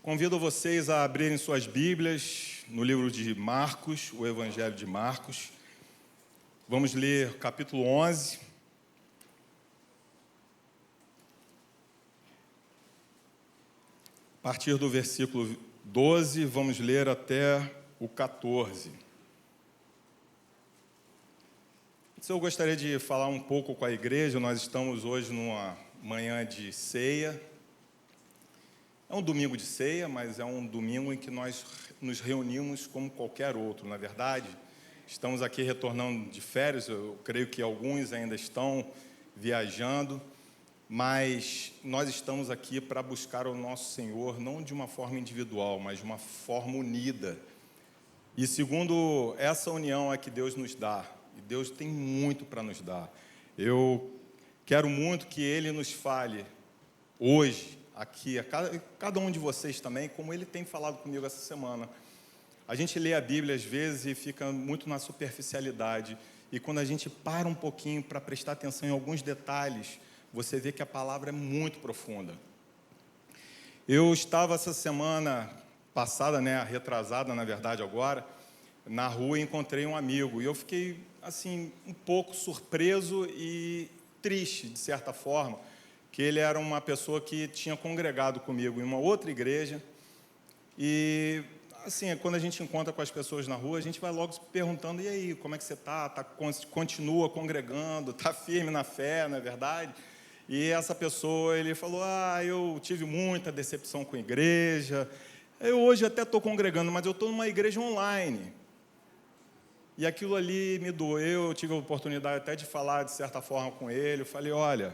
Convido vocês a abrirem suas Bíblias no livro de Marcos, o Evangelho de Marcos. Vamos ler capítulo 11. A partir do versículo 12, vamos ler até o 14. Eu gostaria de falar um pouco com a igreja. Nós estamos hoje numa manhã de ceia. É um domingo de ceia, mas é um domingo em que nós nos reunimos como qualquer outro. Na verdade, estamos aqui retornando de férias. Eu creio que alguns ainda estão viajando, mas nós estamos aqui para buscar o nosso Senhor, não de uma forma individual, mas de uma forma unida. E segundo essa união é que Deus nos dá. E Deus tem muito para nos dar. Eu quero muito que Ele nos fale hoje, aqui, a cada um de vocês também, como Ele tem falado comigo essa semana. A gente lê a Bíblia às vezes e fica muito na superficialidade. E quando a gente para um pouquinho para prestar atenção em alguns detalhes, você vê que a palavra é muito profunda. Eu estava essa semana passada, retrasada, na verdade, agora, na rua e encontrei um amigo. E eu fiquei, assim, um pouco surpreso e triste, de certa forma, que ele era uma pessoa que tinha congregado comigo em uma outra igreja. E, assim, quando a gente encontra com as pessoas na rua, a gente vai logo se perguntando: e aí, como é que você está? Continua congregando? Está firme na fé, não é verdade? E essa pessoa, ele falou: eu tive muita decepção com a igreja, eu hoje até estou congregando, mas eu estou numa igreja online. E aquilo ali me doeu. Eu tive a oportunidade até de falar, de certa forma, com ele. Eu falei: olha,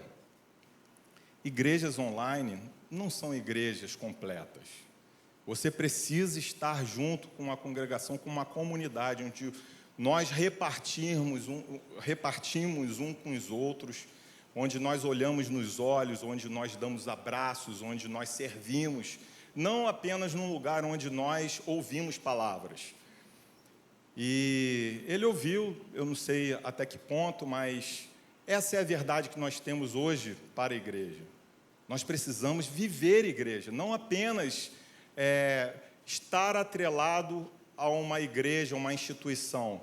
igrejas online não são igrejas completas. Você precisa estar junto com uma congregação, com uma comunidade, onde nós repartimos um com os outros, onde nós olhamos nos olhos, onde nós damos abraços, onde nós servimos, não apenas num lugar onde nós ouvimos palavras. E ele ouviu, eu não sei até que ponto, mas essa é a verdade que nós temos hoje para a igreja. Nós precisamos viver igreja, não apenas estar atrelado a uma igreja, a uma instituição.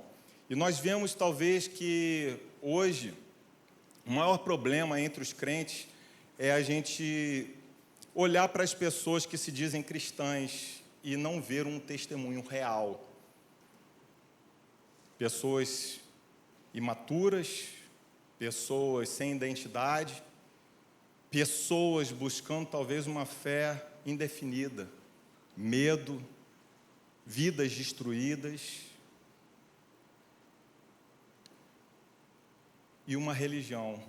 E nós vemos, talvez, que hoje o maior problema entre os crentes é a gente olhar para as pessoas que se dizem cristãs e não ver um testemunho real. Pessoas imaturas, pessoas sem identidade, pessoas buscando talvez uma fé indefinida, medo, vidas destruídas e uma religião,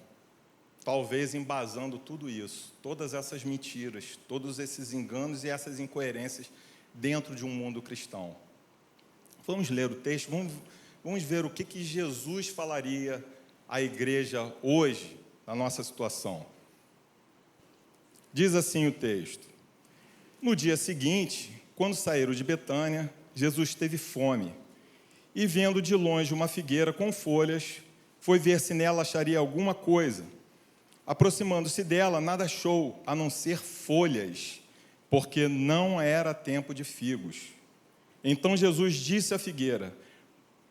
talvez embasando tudo isso, todas essas mentiras, todos esses enganos e essas incoerências dentro de um mundo cristão. Vamos ler o texto, vamos ver o que Jesus falaria à igreja hoje, na nossa situação. Diz assim o texto: no dia seguinte, quando saíram de Betânia, Jesus teve fome, e vendo de longe uma figueira com folhas, foi ver se nela acharia alguma coisa. Aproximando-se dela, nada achou, a não ser folhas, porque não era tempo de figos. Então Jesus disse à figueira: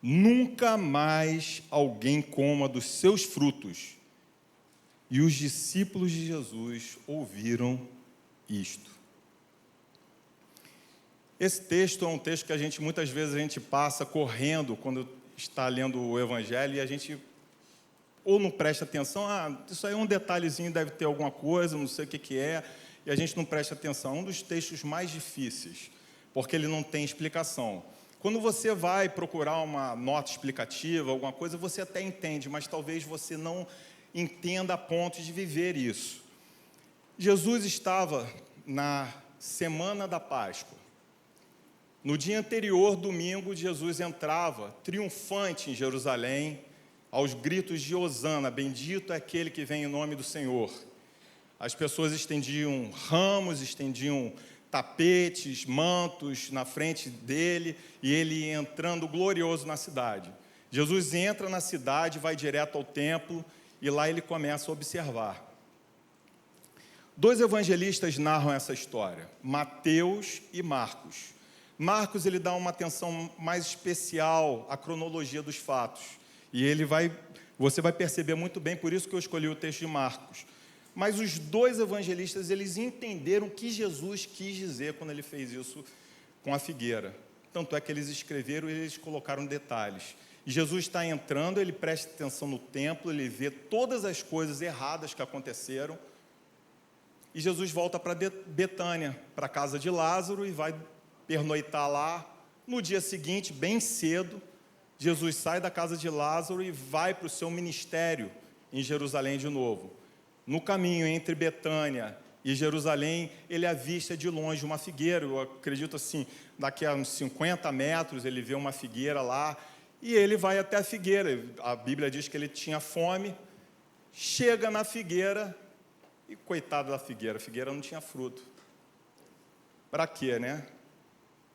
nunca mais alguém coma dos seus frutos. E os discípulos de Jesus ouviram isto. Esse texto é um texto que muitas vezes a gente passa correndo quando está lendo o Evangelho, e a gente ou não presta atenção: isso aí é um detalhezinho, deve ter alguma coisa, não sei o que é, e a gente não presta atenção. É um dos textos mais difíceis, porque ele não tem explicação. Quando você vai procurar uma nota explicativa, alguma coisa, você até entende, mas talvez você não entenda a ponto de viver isso. Jesus estava na semana da Páscoa. No dia anterior, domingo, Jesus entrava triunfante em Jerusalém, aos gritos de Hosana, bendito é aquele que vem em nome do Senhor. As pessoas estendiam ramos, estendiam tapetes, mantos na frente dele, e ele ia entrando glorioso na cidade. Jesus entra na cidade, vai direto ao templo, e lá ele começa a observar. Dois evangelistas narram essa história, Mateus e Marcos. Marcos, ele dá uma atenção mais especial à cronologia dos fatos. E você vai perceber muito bem, por isso que eu escolhi o texto de Marcos. Mas os dois evangelistas, eles entenderam o que Jesus quis dizer quando ele fez isso com a figueira. Tanto é que eles escreveram e eles colocaram detalhes. E Jesus está entrando, ele presta atenção no templo, ele vê todas as coisas erradas que aconteceram. E Jesus volta para Betânia, para a casa de Lázaro, e vai pernoitar lá. No dia seguinte, bem cedo, Jesus sai da casa de Lázaro e vai para o seu ministério em Jerusalém de novo. No caminho entre Betânia e Jerusalém, ele avista de longe uma figueira. Eu acredito assim, daqui a uns 50 metros, ele vê uma figueira lá, e ele vai até a figueira. A Bíblia diz que ele tinha fome, chega na figueira, e coitado da figueira, a figueira não tinha fruto. Para quê, né?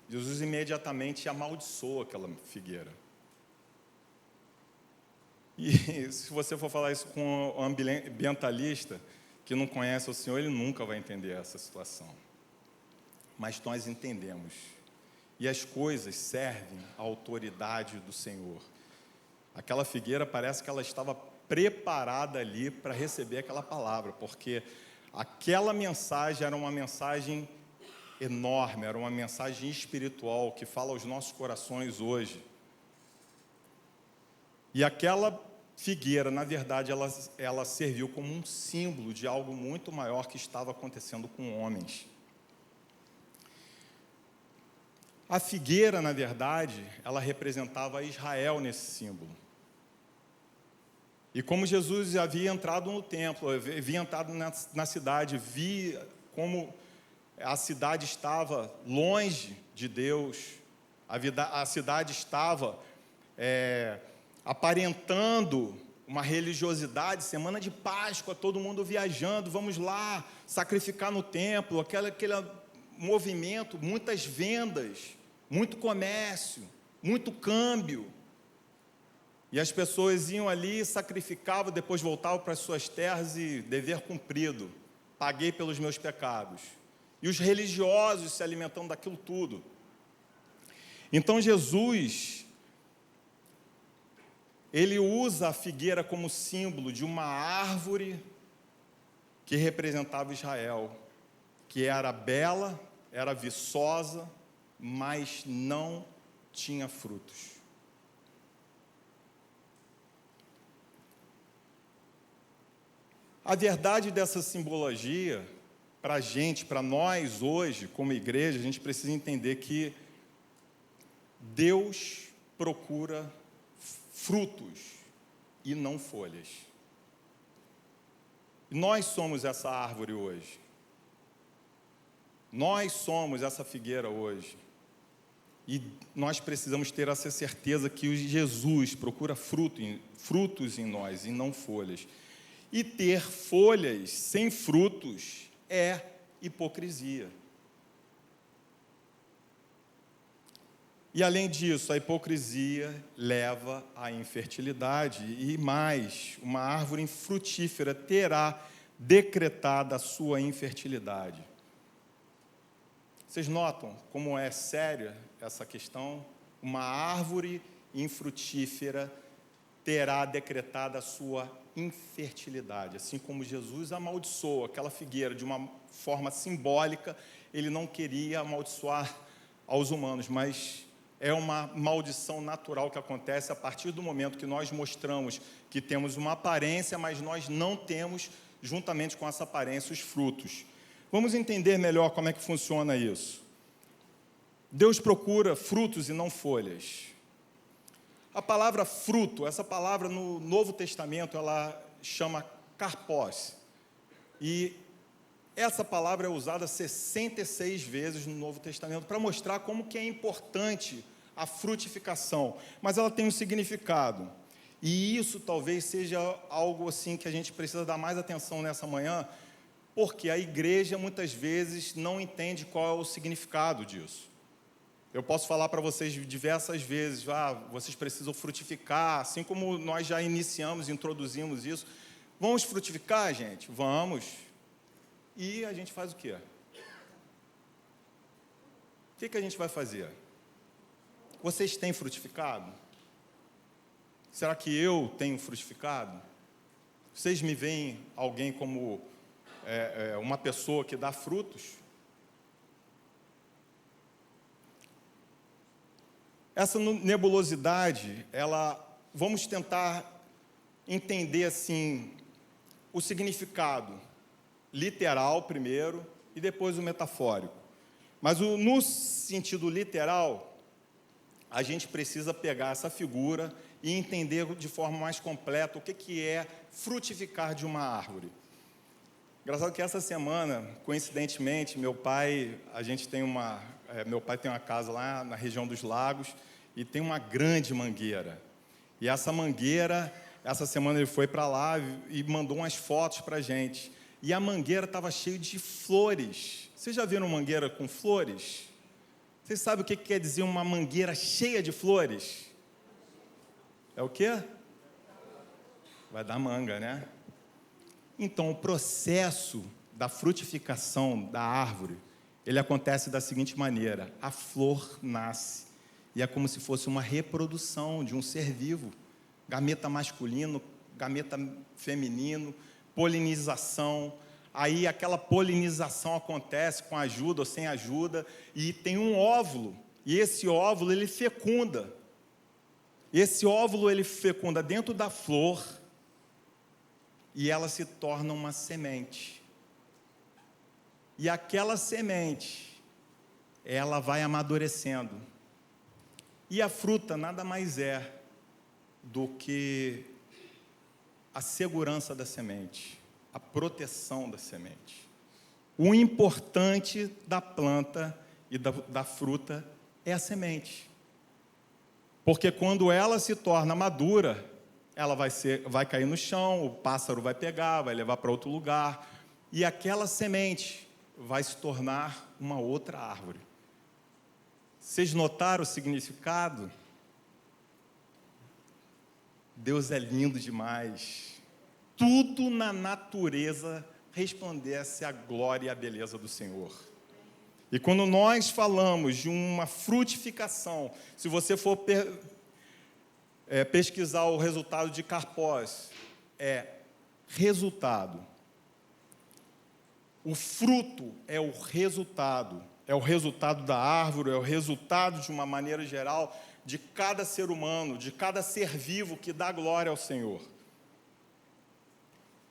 Jesus imediatamente amaldiçoa aquela figueira. E se você for falar isso com um ambientalista que não conhece o Senhor, ele nunca vai entender essa situação. Mas nós entendemos. E as coisas servem à autoridade do Senhor. Aquela figueira parece que ela estava preparada ali para receber aquela palavra, porque aquela mensagem era uma mensagem enorme, era uma mensagem espiritual que fala aos nossos corações hoje. E aquela figueira, na verdade, ela serviu como um símbolo de algo muito maior que estava acontecendo com homens. A figueira, na verdade, ela representava Israel nesse símbolo. E como Jesus havia entrado no templo, havia entrado na cidade, via como a cidade estava longe de Deus, a cidade estava aparentando uma religiosidade, semana de Páscoa, todo mundo viajando, vamos lá, sacrificar no templo, aquele movimento, muitas vendas, muito comércio, muito câmbio. E as pessoas iam ali, sacrificavam, depois voltavam para as suas terras e dever cumprido, paguei pelos meus pecados. E os religiosos se alimentando daquilo tudo. Então Jesus, ele usa a figueira como símbolo de uma árvore que representava Israel, que era bela, era viçosa, mas não tinha frutos. A verdade dessa simbologia, para a gente, para nós hoje, como igreja, a gente precisa entender que Deus procura frutos e não folhas. Nós somos essa árvore hoje. Nós somos essa figueira hoje. E nós precisamos ter essa certeza que Jesus procura frutos em nós e não folhas. E ter folhas sem frutos é hipocrisia. E além disso, a hipocrisia leva à infertilidade. E mais, uma árvore infrutífera terá decretada a sua infertilidade. Vocês notam como é séria essa questão? Uma árvore infrutífera terá decretada a sua infertilidade. Assim como Jesus amaldiçoou aquela figueira de uma forma simbólica, ele não queria amaldiçoar aos humanos, mas é uma maldição natural que acontece a partir do momento que nós mostramos que temos uma aparência, mas nós não temos, juntamente com essa aparência, os frutos. Vamos entender melhor como é que funciona isso. Deus procura frutos e não folhas. A palavra fruto, essa palavra no Novo Testamento, ela chama karpos. E essa palavra é usada 66 vezes no Novo Testamento para mostrar como que é importante a frutificação. Mas ela tem um significado. E isso talvez seja algo assim que a gente precisa dar mais atenção nessa manhã, porque a igreja muitas vezes não entende qual é o significado disso. Eu posso falar para vocês diversas vezes, vocês precisam frutificar, assim como nós já introduzimos isso. Vamos frutificar, gente? Vamos. e a gente faz o quê? O que a gente vai fazer? Vocês têm frutificado? Será que eu tenho frutificado? Vocês me veem alguém como uma pessoa que dá frutos? Essa nebulosidade, vamos tentar entender assim o significado literal primeiro e depois o metafórico. Mas no sentido literal, a gente precisa pegar essa figura e entender de forma mais completa o que é frutificar de uma árvore. Engraçado que essa semana, coincidentemente, meu pai tem uma casa lá na região dos Lagos e tem uma grande mangueira. E essa mangueira, essa semana ele foi para lá e mandou umas fotos para a gente. E a mangueira estava cheia de flores. Vocês já viram mangueira com flores? Vocês sabem o que quer dizer uma mangueira cheia de flores? É o quê? Vai dar manga, né? Então, o processo da frutificação da árvore, ele acontece da seguinte maneira: a flor nasce, e é como se fosse uma reprodução de um ser vivo, gameta masculino, gameta feminino, polinização. Aí aquela polinização acontece com ajuda ou sem ajuda, e tem um óvulo, e esse óvulo ele fecunda. Esse óvulo ele fecunda dentro da flor, e ela se torna uma semente. E aquela semente, ela vai amadurecendo. E a fruta nada mais é do que a segurança da semente, a proteção da semente. O importante da planta e da fruta é a semente. Porque quando ela se torna madura, ela vai cair no chão, o pássaro vai pegar, vai levar para outro lugar, e aquela semente vai se tornar uma outra árvore. Vocês notaram o significado? Deus é lindo demais. Tudo na natureza resplandece a glória e a beleza do Senhor. E quando nós falamos de uma frutificação, se você for pesquisar o resultado de Karpós, resultado. O fruto é o resultado da árvore, é o resultado, de uma maneira geral, de cada ser humano, de cada ser vivo que dá glória ao Senhor.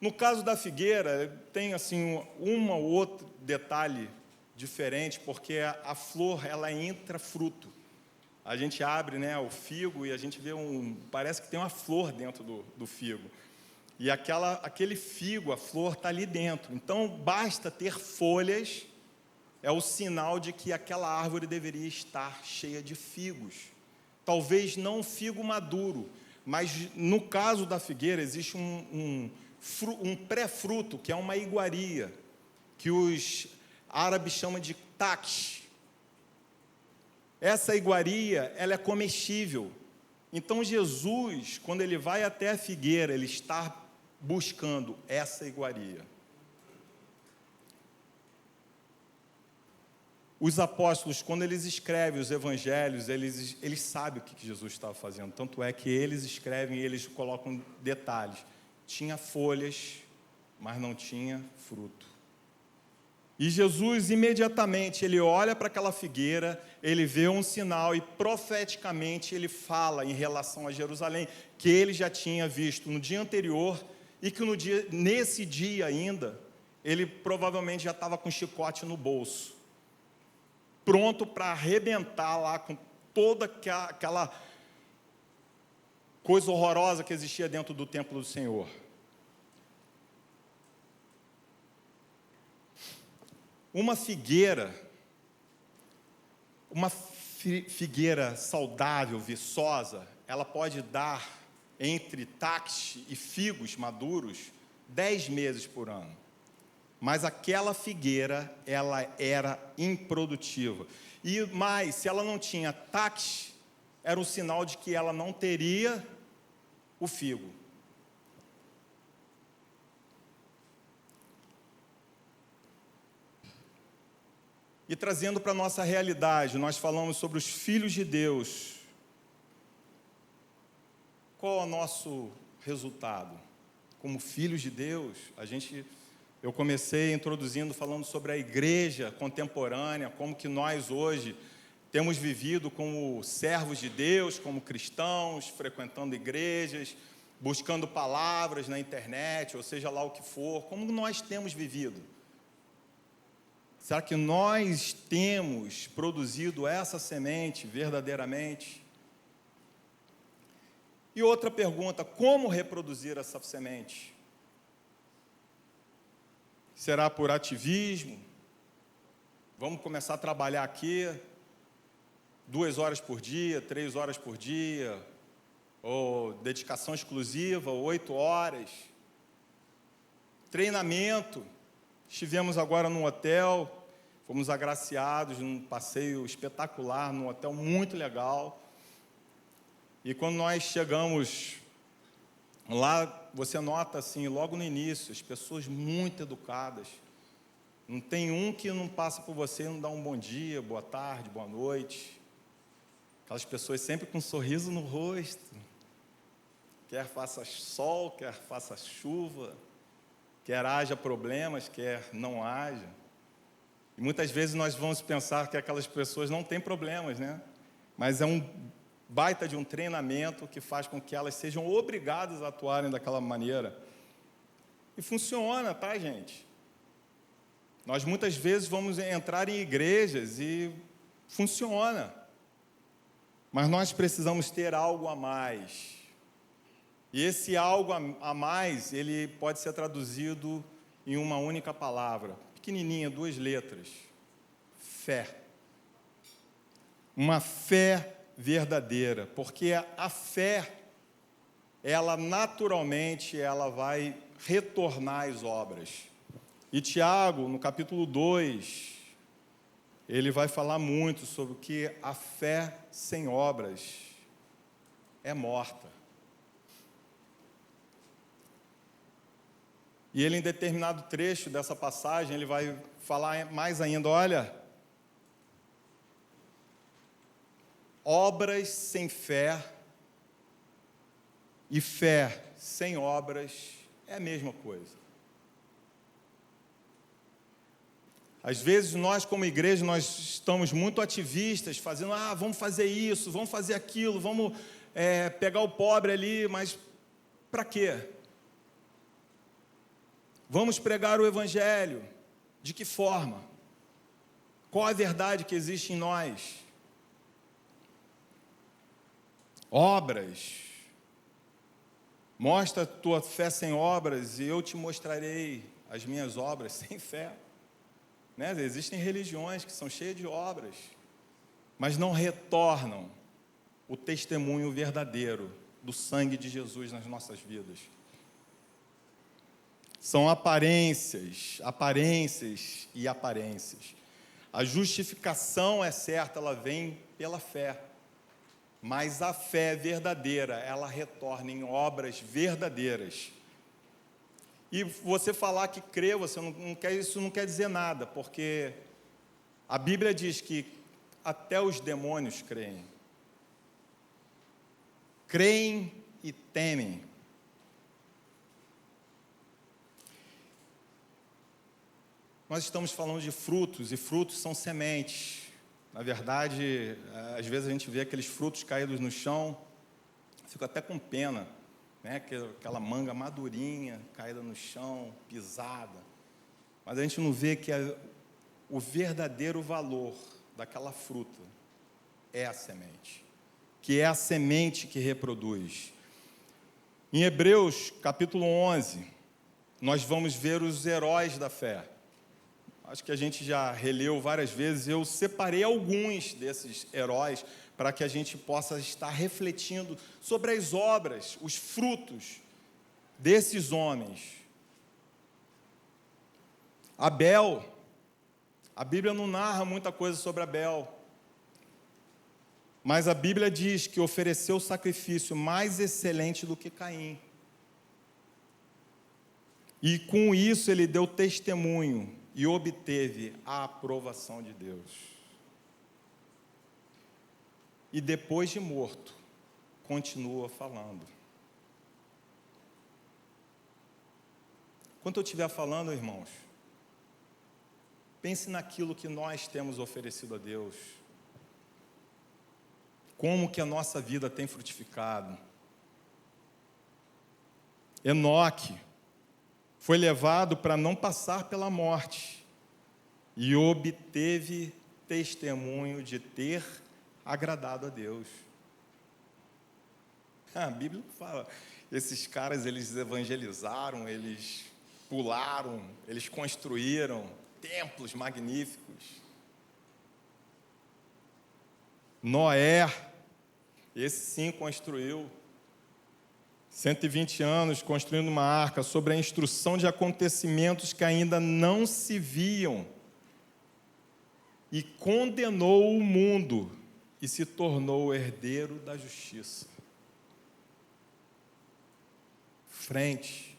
No caso da figueira, tem assim um ou outro detalhe diferente, porque a flor, ela entra fruto. A gente abre, né, o figo e a gente vê parece que tem uma flor dentro do figo. E aquele figo, a flor, está ali dentro. Então, basta ter folhas, é o sinal de que aquela árvore deveria estar cheia de figos. Talvez não um figo maduro, mas no caso da figueira existe um pré-fruto, que é uma iguaria, que os árabes chamam de taqsh. Essa iguaria, ela é comestível. Então, Jesus, quando ele vai até a figueira, ele está buscando essa iguaria. Os apóstolos, quando eles escrevem os evangelhos, eles sabem o que Jesus estava fazendo. Tanto é que eles escrevem e eles colocam detalhes. Tinha folhas, mas não tinha fruto. E Jesus, imediatamente, ele olha para aquela figueira, ele vê um sinal e profeticamente ele fala em relação a Jerusalém, que ele já tinha visto no dia anterior e que nesse dia ainda, ele provavelmente já estava com um chicote no bolso, pronto para arrebentar lá com toda aquela coisa horrorosa que existia dentro do templo do Senhor. Uma figueira saudável, viçosa, ela pode dar, entre taqsh e figos maduros, 10 meses por ano. Mas aquela figueira, ela era improdutiva. E mais, se ela não tinha taqsh, era um sinal de que ela não teria o figo. E trazendo para a nossa realidade, nós falamos sobre os filhos de Deus. Qual é o nosso resultado? Como filhos de Deus, eu comecei introduzindo, falando sobre a igreja contemporânea, como que nós hoje temos vivido como servos de Deus, como cristãos, frequentando igrejas, buscando palavras na internet, ou seja lá o que for, como nós temos vivido? Será que nós temos produzido essa semente verdadeiramente? E outra pergunta, como reproduzir essa semente? Será por ativismo? Vamos começar a trabalhar aqui 2 horas por dia, 3 horas por dia, ou dedicação exclusiva, 8 horas. Treinamento. Estivemos agora num hotel, fomos agraciados num passeio espetacular, num hotel muito legal. E quando nós chegamos lá, você nota assim, logo no início, as pessoas muito educadas. Não tem um que não passa por você e não dá um bom dia, boa tarde, boa noite. Aquelas pessoas sempre com um sorriso no rosto. Quer faça sol, quer faça chuva, quer haja problemas, quer não haja. E muitas vezes nós vamos pensar que aquelas pessoas não têm problemas, né? Mas é um baita de um treinamento que faz com que elas sejam obrigadas a atuarem daquela maneira. E funciona, tá, gente? Nós muitas vezes vamos entrar em igrejas e funciona. Mas nós precisamos ter algo a mais. E esse algo a mais, ele pode ser traduzido em uma única palavra, pequenininha, 2 letras. Fé. Uma fé verdadeira, porque a fé, ela naturalmente, ela vai retornar às obras. E Tiago, no capítulo 2, ele vai falar muito sobre que a fé sem obras é morta. E ele, em determinado trecho dessa passagem, ele vai falar mais ainda, olha, obras sem fé e fé sem obras é a mesma coisa. Às vezes nós, como igreja, nós estamos muito ativistas, fazendo, vamos fazer isso, vamos fazer aquilo, vamos pegar o pobre ali, mas para quê? Vamos pregar o Evangelho. De que forma? Qual a verdade que existe em nós? Obras. Mostra a tua fé sem obras e eu te mostrarei as minhas obras sem fé. Né? Existem religiões que são cheias de obras, mas não retornam o testemunho verdadeiro do sangue de Jesus nas nossas vidas. São aparências e aparências. A justificação é certa, ela vem pela fé. Mas a fé verdadeira, ela retorna em obras verdadeiras. E você falar que crê, isso não quer dizer nada, porque a Bíblia diz que até os demônios creem. Creem e temem. Nós estamos falando de frutos, e frutos são sementes. Na verdade, às vezes a gente vê aqueles frutos caídos no chão, fico até com pena, né? Aquela manga madurinha, caída no chão, pisada. Mas a gente não vê que o verdadeiro valor daquela fruta é a semente, que é a semente que reproduz. Em Hebreus, capítulo 11, nós vamos ver os heróis da fé. Acho que a gente já releu várias vezes, eu separei alguns desses heróis para que a gente possa estar refletindo sobre as obras, os frutos desses homens. Abel, a Bíblia não narra muita coisa sobre Abel, mas a Bíblia diz que ofereceu o sacrifício mais excelente do que Caim. E com isso ele deu testemunho e obteve a aprovação de Deus. E depois de morto, continua falando. Enquanto eu estiver falando, irmãos, pense naquilo que nós temos oferecido a Deus. Como que a nossa vida tem frutificado. Enoque foi levado para não passar pela morte e obteve testemunho de ter agradado a Deus. A Bíblia fala, esses caras, eles evangelizaram, eles pularam, eles construíram templos magníficos. Noé, esse sim construiu 120 anos construindo uma arca sobre a instrução de acontecimentos que ainda não se viam e condenou o mundo e se tornou herdeiro da justiça. Frente,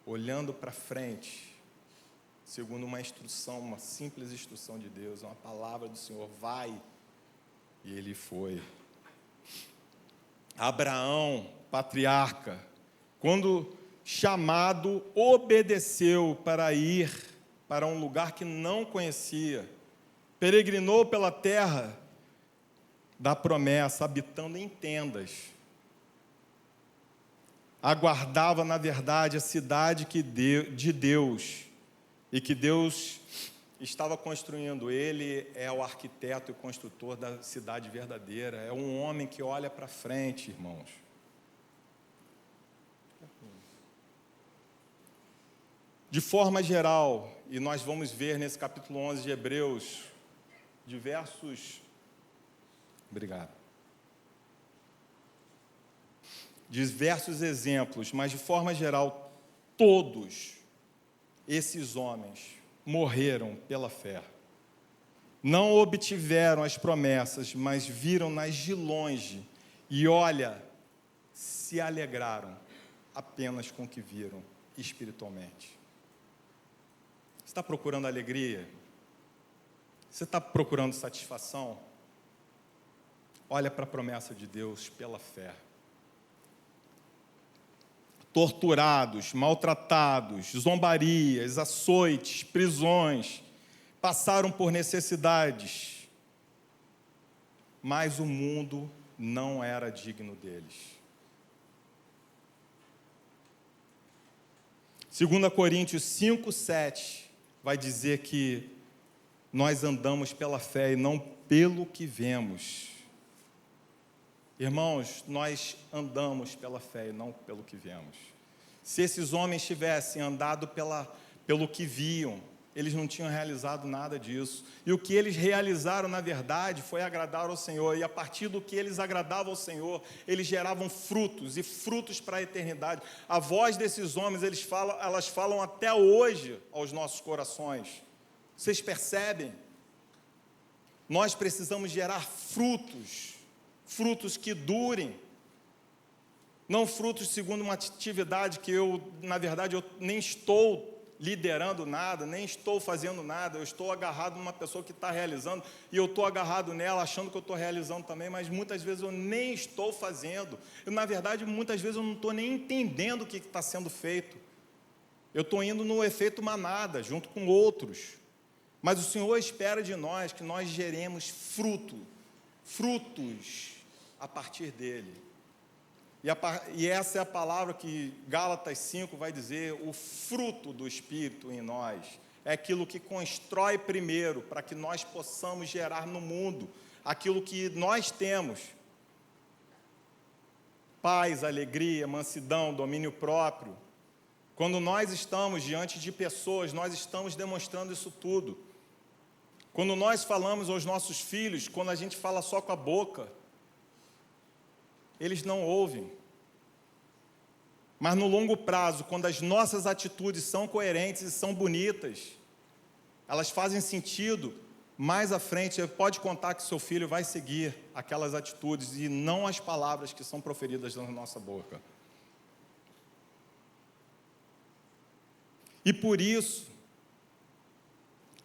olhando para frente, segundo uma instrução, uma simples instrução de Deus, uma palavra do Senhor, vai, e ele foi. Abraão, patriarca, quando chamado, obedeceu para ir para um lugar que não conhecia, peregrinou pela terra da promessa, habitando em tendas, aguardava, na verdade, a cidade de Deus, e que Deus estava construindo. Ele é o arquiteto e construtor da cidade verdadeira. É um homem que olha para frente, irmãos. De forma geral, e nós vamos ver nesse capítulo 11 de Hebreus, diversos exemplos, mas de forma geral, todos esses homens morreram pela fé. Não obtiveram as promessas, mas viram-nas de longe e, olha, se alegraram apenas com o que viram espiritualmente. Você está procurando alegria? Você está procurando satisfação? Olha para a promessa de Deus pela fé. Torturados, maltratados, zombarias, açoites, prisões, passaram por necessidades, mas o mundo não era digno deles. 2 Coríntios 5:7 vai dizer que nós andamos pela fé e não pelo que vemos. Irmãos, nós andamos pela fé e não pelo que vemos. Se esses homens tivessem andado pelo que viam, eles não tinham realizado nada disso. E o que eles realizaram, na verdade, foi agradar ao Senhor. E a partir do que eles agradavam ao Senhor, eles geravam frutos, e frutos para a eternidade. A voz desses homens, elas falam até hoje aos nossos corações. Vocês percebem? Nós precisamos gerar frutos que durem, não frutos segundo uma atividade que na verdade, eu nem estou liderando nada, nem estou fazendo nada, eu estou agarrado numa pessoa que está realizando, e eu estou agarrado nela, achando que eu estou realizando também, mas muitas vezes eu nem estou fazendo, na verdade, muitas vezes eu não estou nem entendendo o que está sendo feito, eu estou indo no efeito manada, junto com outros, mas o Senhor espera de nós que nós geremos frutos a partir dele. E essa é a palavra que Gálatas 5 vai dizer, o fruto do Espírito em nós. É aquilo que constrói primeiro, para que nós possamos gerar no mundo aquilo que nós temos. Paz, alegria, mansidão, domínio próprio. Quando nós estamos diante de pessoas, nós estamos demonstrando isso tudo. Quando nós falamos aos nossos filhos, quando a gente fala só com a boca, eles não ouvem. Mas no longo prazo, quando as nossas atitudes são coerentes e são bonitas, elas fazem sentido, mais à frente, você pode contar que seu filho vai seguir aquelas atitudes e não as palavras que são proferidas na nossa boca. E por isso,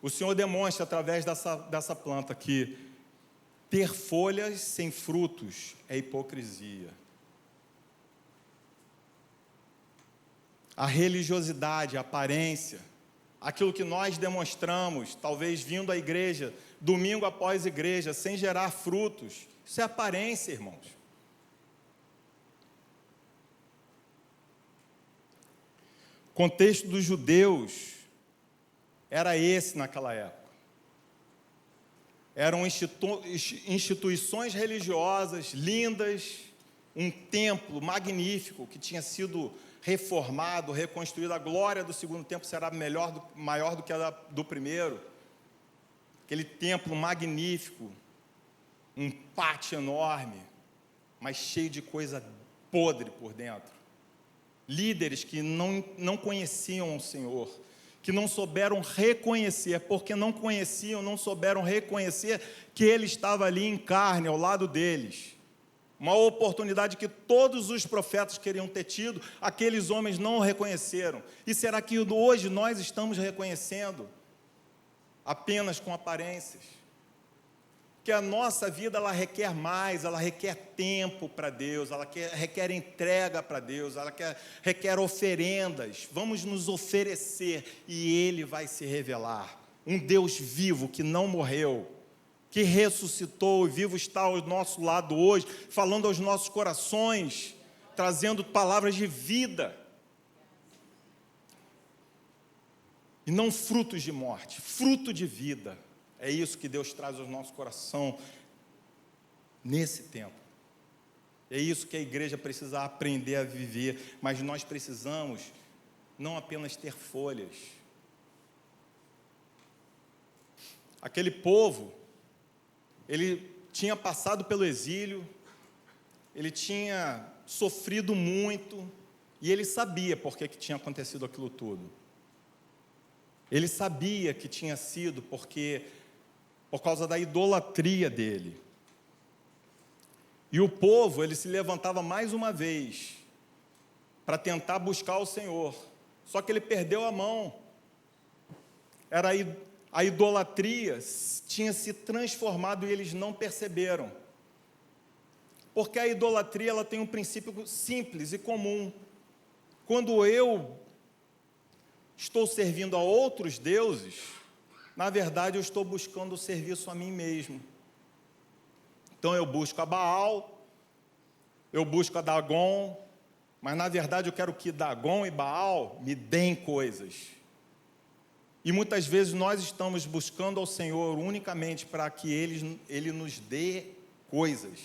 O Senhor demonstra através dessa planta que ter folhas sem frutos é hipocrisia. A religiosidade, a aparência, aquilo que nós demonstramos, talvez vindo à igreja, domingo após igreja, sem gerar frutos, isso é aparência, irmãos. O contexto dos judeus era esse naquela época. Eram instituições religiosas lindas, um templo magnífico que tinha sido reformado, reconstruído. A glória do segundo templo será maior do que a do primeiro. Aquele templo magnífico, um pátio enorme, mas cheio de coisa podre por dentro. Líderes que não conheciam o Senhor, que não souberam reconhecer, porque não conheciam, não souberam reconhecer que Ele estava ali em carne, ao lado deles. Uma oportunidade que todos os profetas queriam ter tido, aqueles homens não o reconheceram. E será que hoje nós estamos reconhecendo apenas com aparências? Que a nossa vida, ela requer mais, ela requer tempo para Deus, ela requer entrega para Deus, ela requer oferendas. Vamos nos oferecer e Ele vai se revelar. Um Deus vivo que não morreu, que ressuscitou e vivo está ao nosso lado hoje, falando aos nossos corações, trazendo palavras de vida. E não frutos de morte, fruto de vida. É isso que Deus traz ao nosso coração nesse tempo. É isso que a igreja precisa aprender a viver, mas nós precisamos não apenas ter folhas. Aquele povo, ele tinha passado pelo exílio, ele tinha sofrido muito, e ele sabia por que tinha acontecido aquilo tudo. Ele sabia que tinha sido por causa da idolatria dele. E o povo, ele se levantava mais uma vez para tentar buscar o Senhor, só que ele perdeu a mão. A idolatria tinha se transformado e eles não perceberam. Porque a idolatria, ela tem um princípio simples e comum. Quando eu estou servindo a outros deuses, na verdade eu estou buscando o serviço a mim mesmo. Então eu busco a Baal, eu busco a Dagon, mas na verdade eu quero que Dagon e Baal me deem coisas. E muitas vezes nós estamos buscando ao Senhor unicamente para que Ele nos dê coisas.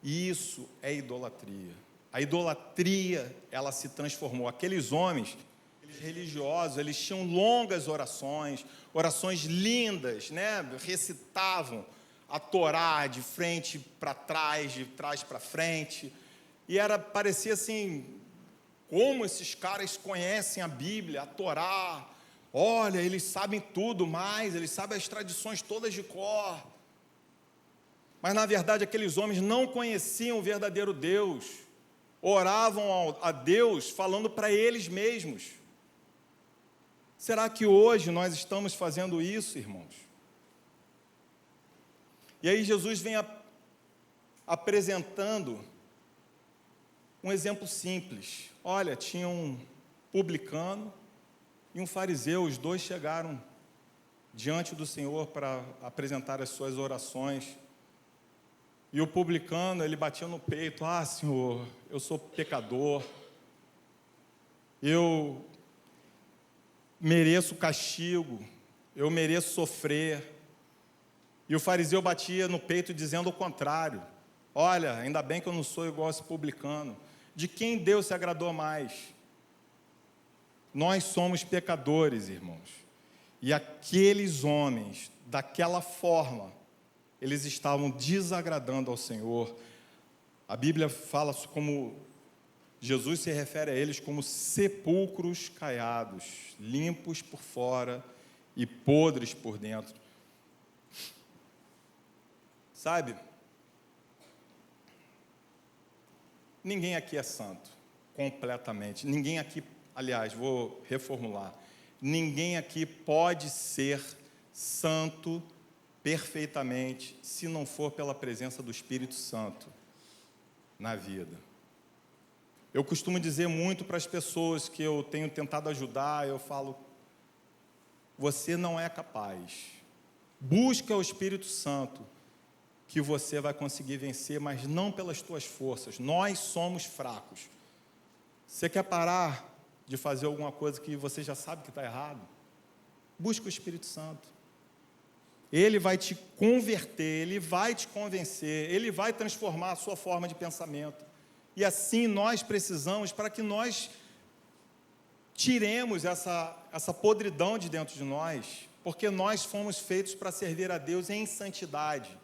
E isso é idolatria. A idolatria, ela se transformou. Aqueles homens, aqueles religiosos, eles tinham longas orações lindas, né? Recitavam a Torá de frente para trás, de trás para frente. E parecia assim, como esses caras conhecem a Bíblia, a Torá. Olha, eles sabem tudo mais, eles sabem as tradições todas de cor. Mas, na verdade, aqueles homens não conheciam o verdadeiro Deus. Oravam a Deus falando para eles mesmos. Será que hoje nós estamos fazendo isso, irmãos? E aí Jesus vem apresentando um exemplo simples. Olha, tinha um publicano e um fariseu, os dois chegaram diante do Senhor para apresentar as suas orações. E o publicano, ele batia no peito: ah, Senhor, eu sou pecador, eu mereço castigo, eu mereço sofrer. E o fariseu batia no peito dizendo o contrário: olha, ainda bem que eu não sou igual a esse publicano. De quem Deus se agradou mais? Nós somos pecadores, irmãos. E aqueles homens, daquela forma, eles estavam desagradando ao Senhor. A Bíblia fala como Jesus se refere a eles como sepulcros caiados, limpos por fora e podres por dentro. Sabe? Ninguém aqui é santo, completamente. Ninguém aqui, aliás, vou reformular. ninguém aqui pode ser santo perfeitamente se não for pela presença do Espírito Santo na vida. Eu costumo dizer muito para as pessoas que eu tenho tentado ajudar, eu falo, você não é capaz. Busca o Espírito Santo, que você vai conseguir vencer, mas não pelas tuas forças. Nós somos fracos. Você quer parar de fazer alguma coisa que você já sabe que está errado? Busca o Espírito Santo. Ele vai te converter, ele vai te convencer, ele vai transformar a sua forma de pensamento. E assim nós precisamos, para que nós tiremos essa podridão de dentro de nós, porque nós fomos feitos para servir a Deus em santidade,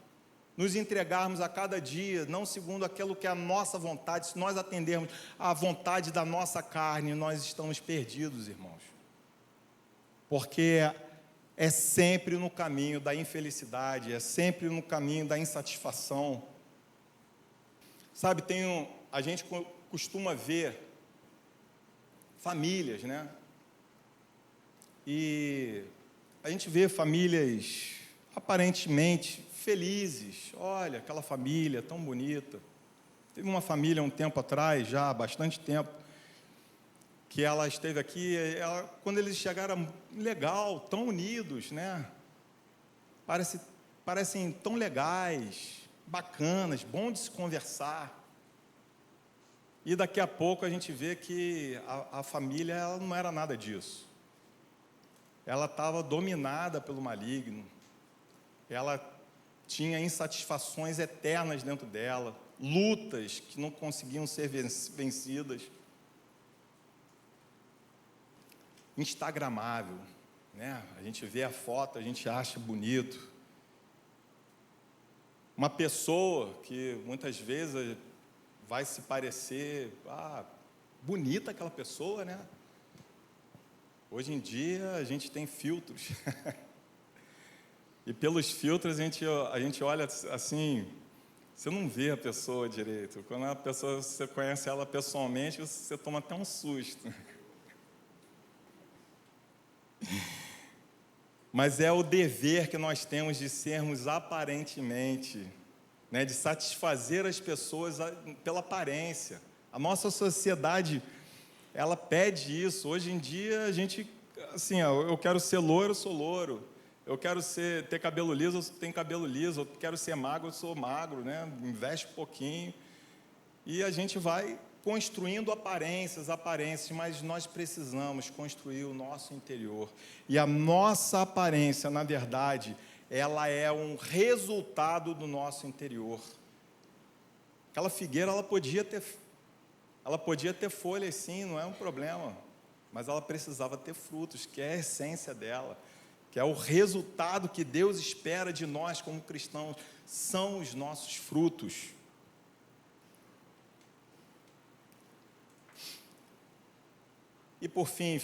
nos entregarmos a cada dia, não segundo aquilo que é a nossa vontade. Se nós atendermos à vontade da nossa carne, nós estamos perdidos, irmãos, porque é sempre no caminho da infelicidade, é sempre no caminho da insatisfação. Sabe, a gente costuma ver famílias, né? E a gente vê famílias aparentemente felizes. Olha, aquela família tão bonita. Teve uma família um tempo atrás, já há bastante tempo, que ela esteve aqui, quando eles chegaram, legal, tão unidos, né? Parecem tão legais, bacanas, bom de se conversar. E daqui a pouco a gente vê que a família ela não era nada disso. Ela estava dominada pelo maligno. Ela tinha insatisfações eternas dentro dela, lutas que não conseguiam ser vencidas. Instagramável, né? A gente vê a foto, a gente acha bonito. Uma pessoa que muitas vezes vai se parecer, bonita aquela pessoa, né? Hoje em dia a gente tem filtros. E pelos filtros a gente olha assim, você não vê a pessoa direito. Quando a pessoa, você conhece ela pessoalmente, você toma até um susto. Mas é o dever que nós temos de sermos aparentemente, né, de satisfazer as pessoas pela aparência. A nossa sociedade, ela pede isso. Hoje em dia, a gente, assim, eu quero ser loiro, eu sou loiro. Eu quero ter cabelo liso, eu tenho cabelo liso. Eu quero ser magro, eu sou magro, né? Investe um pouquinho. E a gente vai construindo aparências, mas nós precisamos construir o nosso interior. E a nossa aparência, na verdade, ela é um resultado do nosso interior. Aquela figueira, ela podia ter folhas, sim, não é um problema, mas ela precisava ter frutos, que é a essência dela, que é o resultado que Deus espera de nós como cristãos, são os nossos frutos. E por fim,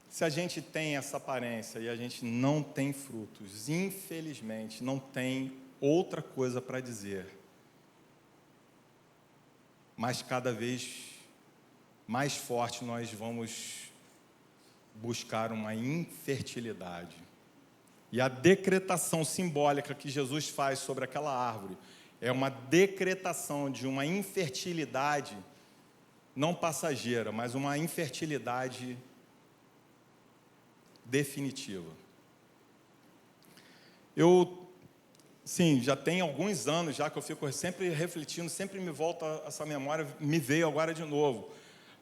se a gente tem essa aparência e a gente não tem frutos, infelizmente, não tem outra coisa para dizer. Mas cada vez mais forte nós vamos buscar uma infertilidade. E a decretação simbólica que Jesus faz sobre aquela árvore é uma decretação de uma infertilidade não passageira, mas uma infertilidade definitiva. Sim, já tem alguns anos já que eu fico sempre refletindo, sempre me volta essa memória, me veio agora de novo,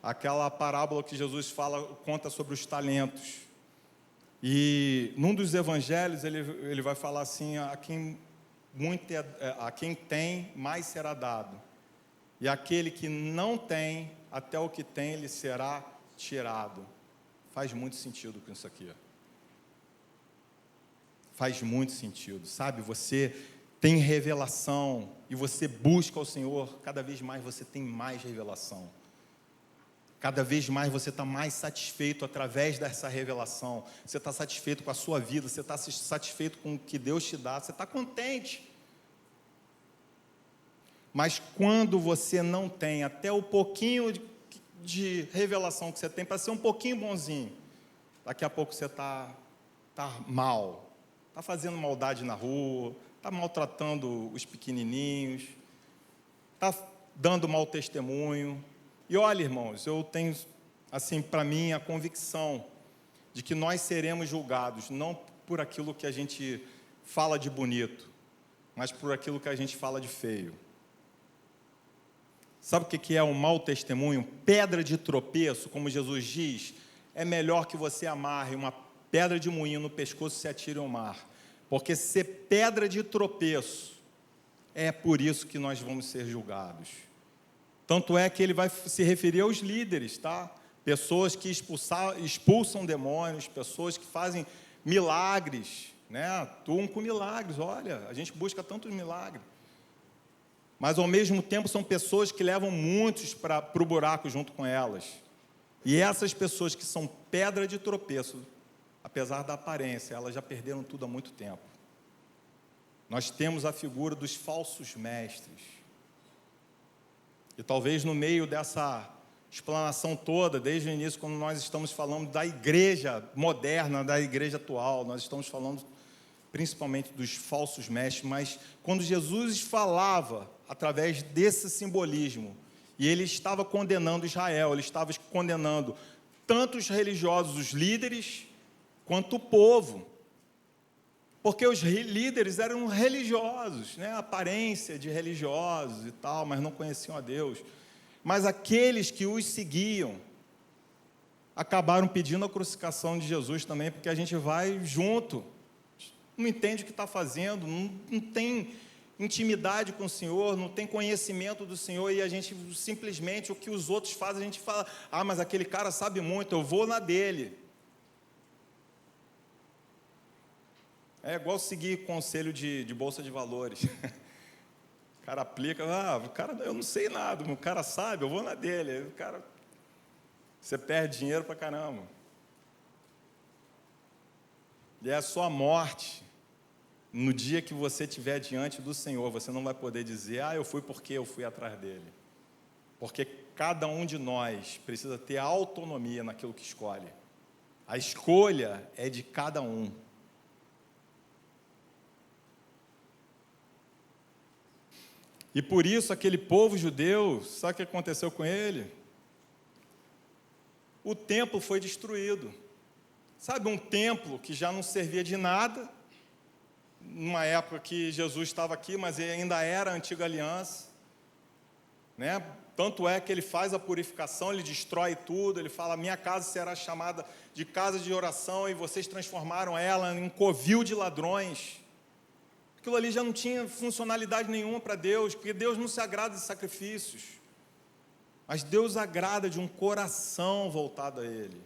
aquela parábola que Jesus conta sobre os talentos. E num dos evangelhos ele vai falar assim, a quem tem, mais será dado. E aquele que não tem, até o que tem, lhe será tirado. Faz muito sentido com isso aqui. Faz muito sentido, sabe? Você tem revelação e você busca o Senhor, cada vez mais você tem mais revelação. Cada vez mais você está mais satisfeito através dessa revelação. Você está satisfeito com a sua vida, você está satisfeito com o que Deus te dá, você está contente. Mas quando você não tem até o pouquinho de revelação que você tem para ser um pouquinho bonzinho, daqui a pouco você está mal, está fazendo maldade na rua, está maltratando os pequenininhos, está dando mau testemunho. E olha, irmãos, eu tenho, assim, para mim, a convicção de que nós seremos julgados, não por aquilo que a gente fala de bonito, mas por aquilo que a gente fala de feio. Sabe o que é um mau testemunho? Pedra de tropeço, como Jesus diz, é melhor que você amarre uma pedra de moinho no pescoço e se atire ao mar. Porque ser pedra de tropeço, é por isso que nós vamos ser julgados. Tanto é que ele vai se referir aos líderes, tá? Pessoas que expulsam demônios, pessoas que fazem milagres, né? Atuam com milagres, olha, a gente busca tantos milagres. Mas, ao mesmo tempo, são pessoas que levam muitos para o buraco junto com elas. E essas pessoas que são pedra de tropeço, apesar da aparência, elas já perderam tudo há muito tempo. Nós temos a figura dos falsos mestres. E talvez no meio dessa explanação toda, desde o início, quando nós estamos falando da igreja moderna, da igreja atual, nós estamos falando principalmente dos falsos mestres, mas quando Jesus falava através desse simbolismo, e ele estava condenando Israel, ele estava condenando tanto os religiosos, os líderes, quanto o povo, porque os líderes eram religiosos, né? Aparência de religiosos e tal, mas não conheciam a Deus. Mas aqueles que os seguiam acabaram pedindo a crucificação de Jesus também, porque a gente vai junto, não entende o que está fazendo, não tem intimidade com o Senhor, não tem conhecimento do Senhor, e a gente simplesmente, o que os outros fazem, a gente fala, mas aquele cara sabe muito, eu vou na dele. É igual seguir conselho de bolsa de valores. O cara aplica, o cara, eu não sei nada, o cara sabe, eu vou na dele. Aí o cara, você perde dinheiro pra caramba. E é a sua morte. No dia que você estiver diante do Senhor, você não vai poder dizer, eu fui porque eu fui atrás dele. Porque cada um de nós precisa ter autonomia naquilo que escolhe. A escolha é de cada um. E por isso aquele povo judeu, sabe o que aconteceu com ele? O templo foi destruído. Sabe, um templo que já não servia de nada, numa época que Jesus estava aqui, mas ainda era a antiga aliança, né? Tanto é que ele faz a purificação, ele destrói tudo, ele fala, minha casa será chamada de casa de oração, e vocês transformaram ela em um covil de ladrões. Aquilo ali já não tinha funcionalidade nenhuma para Deus, porque Deus não se agrada de sacrifícios, mas Deus agrada de um coração voltado a Ele.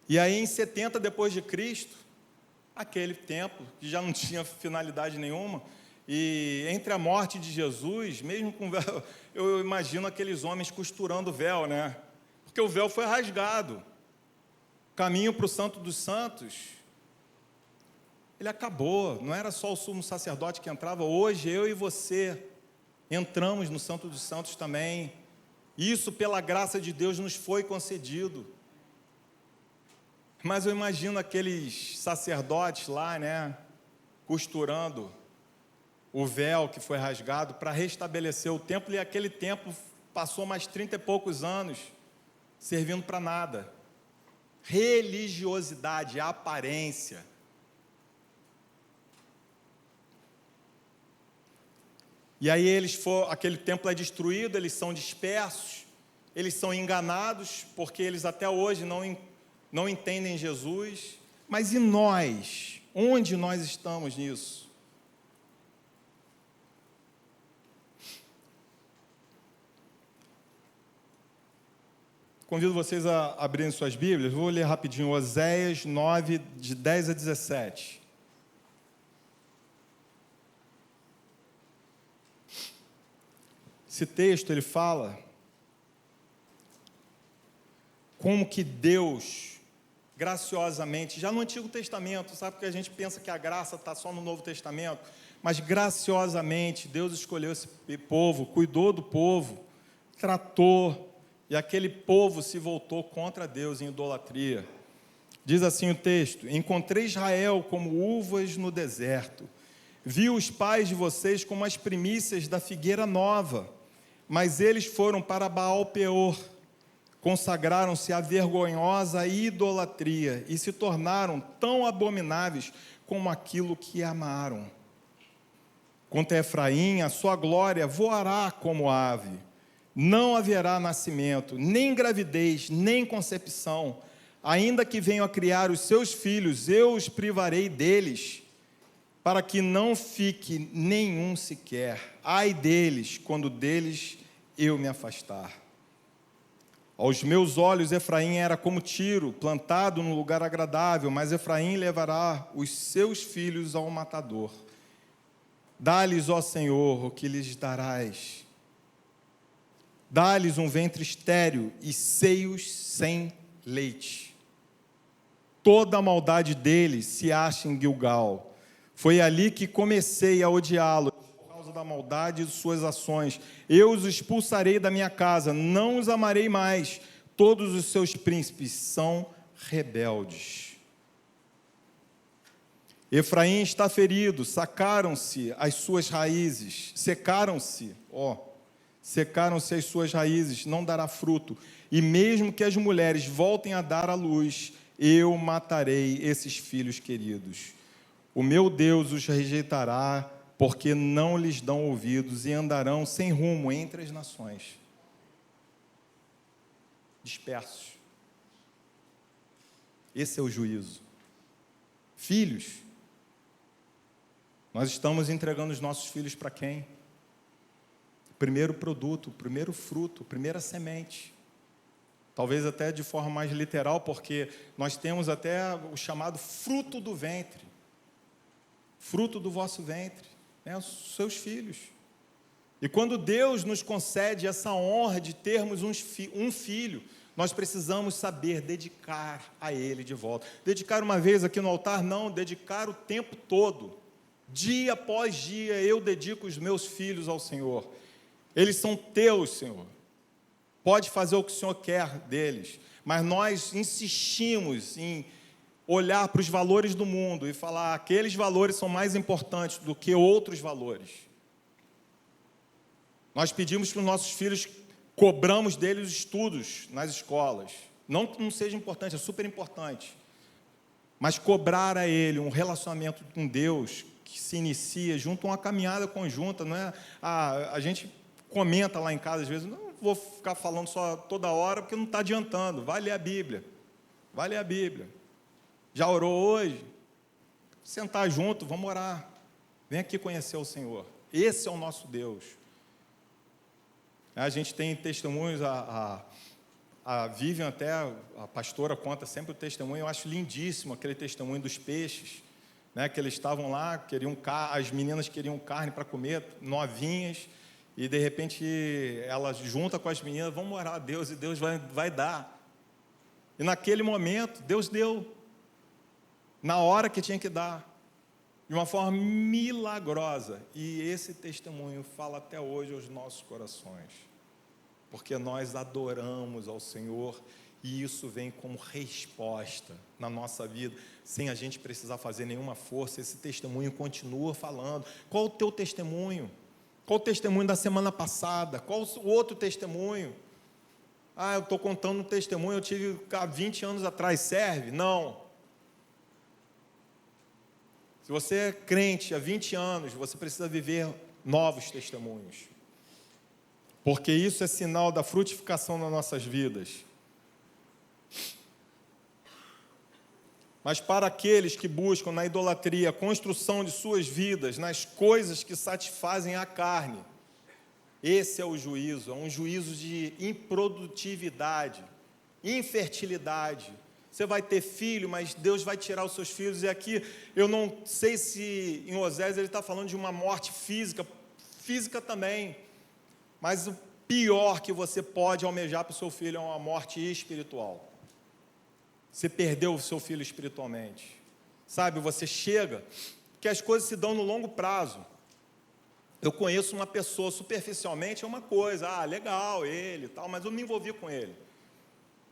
E aí em 70 depois de Cristo, aquele templo que já não tinha finalidade nenhuma, e entre a morte de Jesus, mesmo com o véu, eu imagino aqueles homens costurando o véu, né? Porque o véu foi rasgado. O caminho para o Santo dos Santos, ele acabou, não era só o sumo sacerdote que entrava, hoje eu e você entramos no Santo dos Santos também, isso pela graça de Deus nos foi concedido. Mas eu imagino aqueles sacerdotes lá, né, costurando o véu que foi rasgado para restabelecer o templo, e aquele templo passou mais 30 e poucos anos servindo para nada. Religiosidade, aparência. E aí aquele templo é destruído, eles são dispersos, eles são enganados, porque eles até hoje não entendem Jesus. Mas e nós? Onde nós estamos nisso? Convido vocês a abrirem suas Bíblias, vou ler rapidinho, Oséias 9, de 10 a 17. Esse texto, ele fala como que Deus graciosamente, já no Antigo Testamento, sabe, porque a gente pensa que a graça está só no Novo Testamento, mas graciosamente Deus escolheu esse povo, cuidou do povo, tratou, e aquele povo se voltou contra Deus em idolatria. Diz assim o texto: encontrei Israel como uvas no deserto, vi os pais de vocês como as primícias da figueira nova, mas eles foram para Baal-peor, consagraram-se à vergonhosa idolatria e se tornaram tão abomináveis como aquilo que amaram. Quanto a Efraim, a sua glória voará como ave, não haverá nascimento, nem gravidez, nem concepção, ainda que venham a criar os seus filhos, eu os privarei deles, para que não fique nenhum sequer. Ai deles, quando deles eu me afastar. Aos meus olhos, Efraim era como tiro, plantado num lugar agradável, mas Efraim levará os seus filhos ao matador. Dá-lhes, ó Senhor, o que lhes darás. Dá-lhes um ventre estéril e seios sem leite. Toda a maldade deles se acha em Gilgal. Foi ali que comecei a odiá-los, por causa da maldade de suas ações. Eu os expulsarei da minha casa, não os amarei mais. Todos os seus príncipes são rebeldes. Efraim está ferido, secaram-se as suas raízes, secaram-se as suas raízes, não dará fruto. E mesmo que as mulheres voltem a dar à luz, eu matarei esses filhos queridos. O meu Deus os rejeitará, porque não lhes dão ouvidos e andarão sem rumo entre as nações, dispersos. Esse é o juízo. Filhos, nós estamos entregando os nossos filhos para quem? O primeiro produto, o primeiro fruto, a primeira semente. Talvez até de forma mais literal, porque nós temos até o chamado fruto do ventre. Fruto do vosso ventre, né? Os seus filhos. E quando Deus nos concede essa honra de termos um filho, nós precisamos saber dedicar a ele de volta. Dedicar uma vez aqui no altar? Não, dedicar o tempo todo. Dia após dia eu dedico os meus filhos ao Senhor. Eles são teus, Senhor. Pode fazer o que o Senhor quer deles, mas nós insistimos em olhar para os valores do mundo e falar: aqueles valores são mais importantes do que outros valores. Nós pedimos para os nossos filhos, cobramos deles os estudos nas escolas. Não que não seja importante, é super importante. Mas cobrar a ele um relacionamento com Deus que se inicia junto a uma caminhada conjunta, não é? A gente comenta lá em casa às vezes: não vou ficar falando só toda hora porque não está adiantando. Vai ler a Bíblia. Vai ler a Bíblia. Já orou hoje? Sentar junto, vamos orar. Vem aqui conhecer o Senhor. Esse é o nosso Deus. A gente tem testemunhos, a Vivian até, a pastora conta sempre o testemunho, eu acho lindíssimo aquele testemunho dos peixes, né, que eles estavam lá, as meninas queriam carne para comer, novinhas, e de repente ela junta com as meninas: vamos orar a Deus e Deus vai dar. E naquele momento, Deus deu, na hora que tinha que dar, de uma forma milagrosa. E esse testemunho fala até hoje aos nossos corações, porque nós adoramos ao Senhor, e isso vem como resposta na nossa vida, sem a gente precisar fazer nenhuma força. Esse testemunho continua falando. Qual o teu testemunho? Qual o testemunho da semana passada? Qual o outro testemunho? Eu estou contando um testemunho, eu tive há 20 anos atrás, serve? Não. Se você é crente há 20 anos, você precisa viver novos testemunhos, porque isso é sinal da frutificação nas nossas vidas. Mas para aqueles que buscam na idolatria a construção de suas vidas nas coisas que satisfazem a carne, esse é o juízo, é um juízo de improdutividade, infertilidade. Você vai ter filho, mas Deus vai tirar os seus filhos. E aqui, eu não sei se em Osés ele está falando de uma morte física também, mas o pior que você pode almejar para o seu filho é uma morte espiritual. você perdeu o seu filho espiritualmente. Sabe, você chega, que as coisas se dão no longo prazo. Eu conheço uma pessoa, superficialmente é uma coisa, legal, ele e tal, mas eu não me envolvi com ele.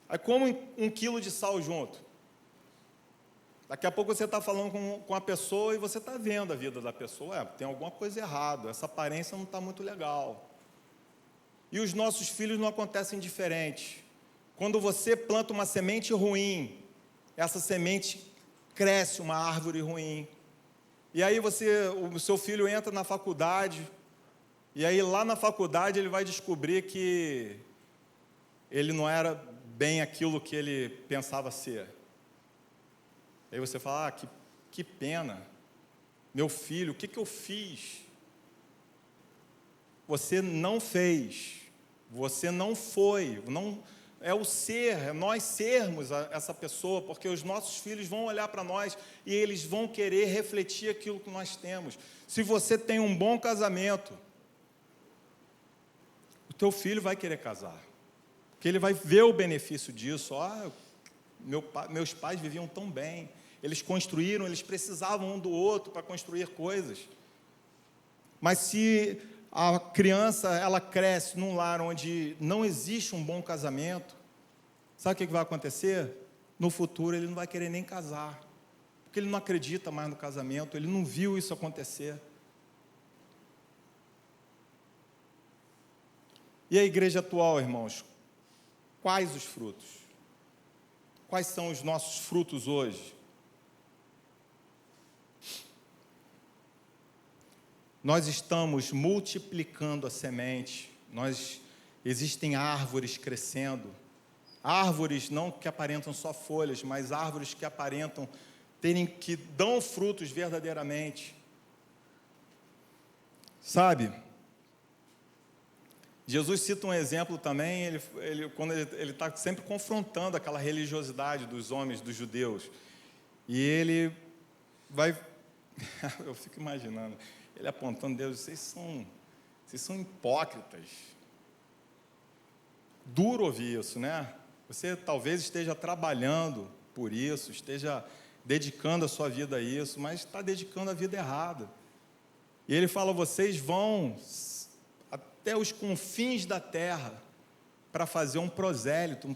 Aí como 1 quilo de sal junto. Daqui a pouco você está falando com a pessoa e você está vendo a vida da pessoa. Tem alguma coisa errada, essa aparência não está muito legal. E os nossos filhos não acontecem diferente. Quando você planta uma semente ruim, essa semente cresce uma árvore ruim. E aí o seu filho entra na faculdade, e aí lá na faculdade ele vai descobrir que ele não era bem aquilo que ele pensava ser. Aí você fala, que pena, meu filho, o que eu fiz? Você não fez, você não foi, não... É o ser, é nós sermos essa pessoa, porque os nossos filhos vão olhar para nós e eles vão querer refletir aquilo que nós temos. Se você tem um bom casamento, o teu filho vai querer casar, porque ele vai ver o benefício disso. Meus pais viviam tão bem, eles construíram, eles precisavam um do outro para construir coisas. Mas se a criança, ela cresce num lar onde não existe um bom casamento, sabe o que vai acontecer? No futuro ele não vai querer nem casar, porque ele não acredita mais no casamento, ele não viu isso acontecer. E a igreja atual, irmãos, quais os frutos? Quais são os nossos frutos hoje? Nós estamos multiplicando a semente, existem árvores crescendo, árvores não que aparentam só folhas, mas árvores que aparentam que dão frutos verdadeiramente. Sabe, Jesus cita um exemplo também, quando ele está sempre confrontando aquela religiosidade dos homens, dos judeus, e ele vai, eu fico imaginando, ele apontando, Deus, vocês são hipócritas. Duro ouvir isso, né? Você talvez esteja trabalhando por isso, esteja dedicando a sua vida a isso, mas está dedicando a vida errada. E ele fala, vocês vão até os confins da terra para fazer um prosélito.